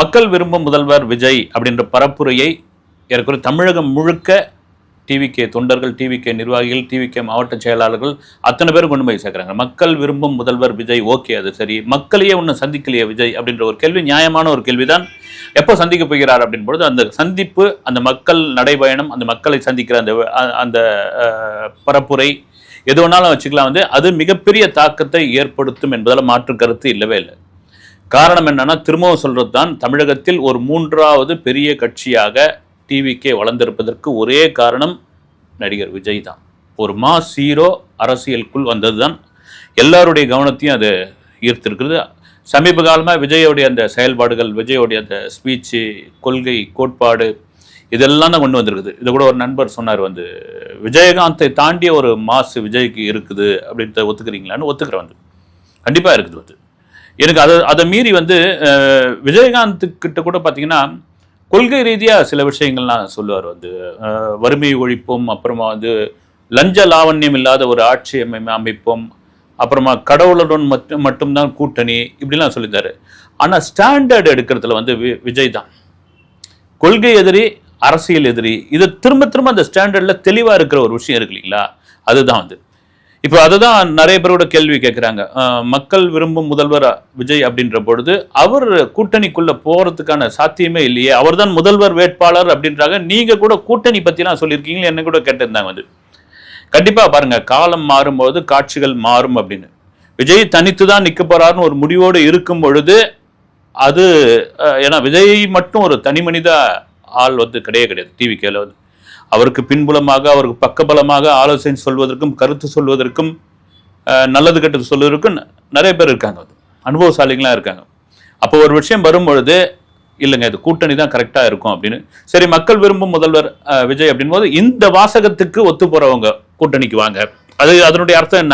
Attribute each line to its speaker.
Speaker 1: மக்கள் விரும்பும் முதல்வர் விஜய் அப்படின்ற பரப்புரையை ஏற்கனவே தமிழகம் முழுக்க டிவிகே தொண்டர்கள், டிவிகே நிர்வாகிகள், டிவிகே மாவட்ட செயலாளர்கள் அத்தனை பேரும் கொண்டு போய் சேர்க்குறாங்க. மக்கள் விரும்பும் முதல்வர் விஜய், ஓகே, அது சரி. மக்களையே ஒன்றும் சந்திக்கலையே விஜய் அப்படின்ற ஒரு கேள்வி நியாயமான ஒரு கேள்விதான். எப்போ சந்திக்க போகிறார் அப்படின் பொழுது அந்த சந்திப்பு, அந்த மக்கள் நடைபயணம், அந்த மக்களை சந்திக்கிற அந்த அந்த பரப்புரை எது வேணாலும் வச்சுக்கலாம். அது மிகப்பெரிய தாக்கத்தை ஏற்படுத்தும் என்பதால் மாற்று கருத்து இல்லவே இல்லை. காரணம் என்னன்னா, திரும்பவும் சொல்றது தான், தமிழகத்தில் ஒரு மூன்றாவது பெரிய கட்சியாக டிவிகே வளர்ந்திருப்பதற்கு ஒரே காரணம் நடிகர் விஜய் தான். ஒரு மாஸ் ஹீரோ அரசியலுக்குள் வந்தது தான் எல்லாருடைய கவனத்தையும் அது ஈர்த்திருக்கிறது. சமீப காலமாக விஜயோடைய அந்த செயல்பாடுகள், விஜயோடைய அந்த ஸ்பீச்சு, கொள்கை, கோட்பாடு இதெல்லாம் தான் கொண்டு வந்திருக்குது. இதை கூட ஒரு நண்பர் சொன்னார், விஜயகாந்தை தாண்டிய ஒரு மாஸ் விஜய்க்கு இருக்குது அப்படின்றத ஒத்துக்கிறீங்களான்னு. ஒத்துக்கிறேன், கண்டிப்பாக இருக்குது. எனக்கு அதை மீறி விஜயகாந்த் கூட பார்த்தீங்கன்னா கொள்கை ரீதியாக சில விஷயங்கள்லாம் சொல்லுவார். வறுமை ஒழிப்போம், அப்புறமா லஞ்ச லாவண்யம் இல்லாத ஒரு ஆட்சி அமைப்போம், அப்புறமா கடவுளுடன் மட்டும்தான் கூட்டணி, இப்படிலாம் சொல்லியிருந்தாரு. ஆனால் ஸ்டாண்டர்ட் எடுக்கிறதுல விஜய் தான் கொள்கை எதிரி, அரசியல் எதிரி. இது திரும்ப திரும்ப அந்த ஸ்டாண்டர்டில் தெளிவாக இருக்கிற ஒரு விஷயம் இருக்கு இல்லைங்களா, அதுதான் இப்போ அதுதான் நிறைய பேரோட கேள்வி கேட்குறாங்க. மக்கள் விரும்பும் முதல்வர் விஜய் அப்படின்ற பொழுது அவர் கூட்டணிக்குள்ள போறதுக்கான சாத்தியமே இல்லையே, அவர் தான் முதல்வர் வேட்பாளர் அப்படின்றாங்க. நீங்க கூட கூட்டணி பத்திலாம் சொல்லியிருக்கீங்களே, என்ன கூட கேட்டிருந்தாங்க. கண்டிப்பா பாருங்க, காலம் மாறும்போது காட்சிகள் மாறும் அப்படின்னு. விஜய் தனித்து தான் நிற்க போறாருன்னு ஒரு முடிவோடு இருக்கும் பொழுது அது ஏன்னா விஜய் மட்டும் ஒரு தனி மனித ஆள் கிடையாது. டிவிகேல அவருக்கு பின்புலமாக, அவருக்கு பக்கபலமாக ஆலோசனை சொல்வதற்கும், கருத்து சொல்வதற்கும், நல்லது கெட்டது சொல்வதற்கும் நிறைய பேர் இருக்காங்க, அனுபவசாலிகளாக இருக்காங்க. அப்போ ஒரு விஷயம் வரும்பொழுது இல்லைங்க, இது கூட்டணி தான் கரெக்டாக இருக்கும் அப்படின்னு. சரி, மக்கள் விரும்பும் முதல்வர் விஜய் அப்படின் போது இந்த வாசகத்துக்கு ஒத்து போறவங்க கூட்டணிக்கு வாங்க. அதனுடைய அர்த்தம் என்ன?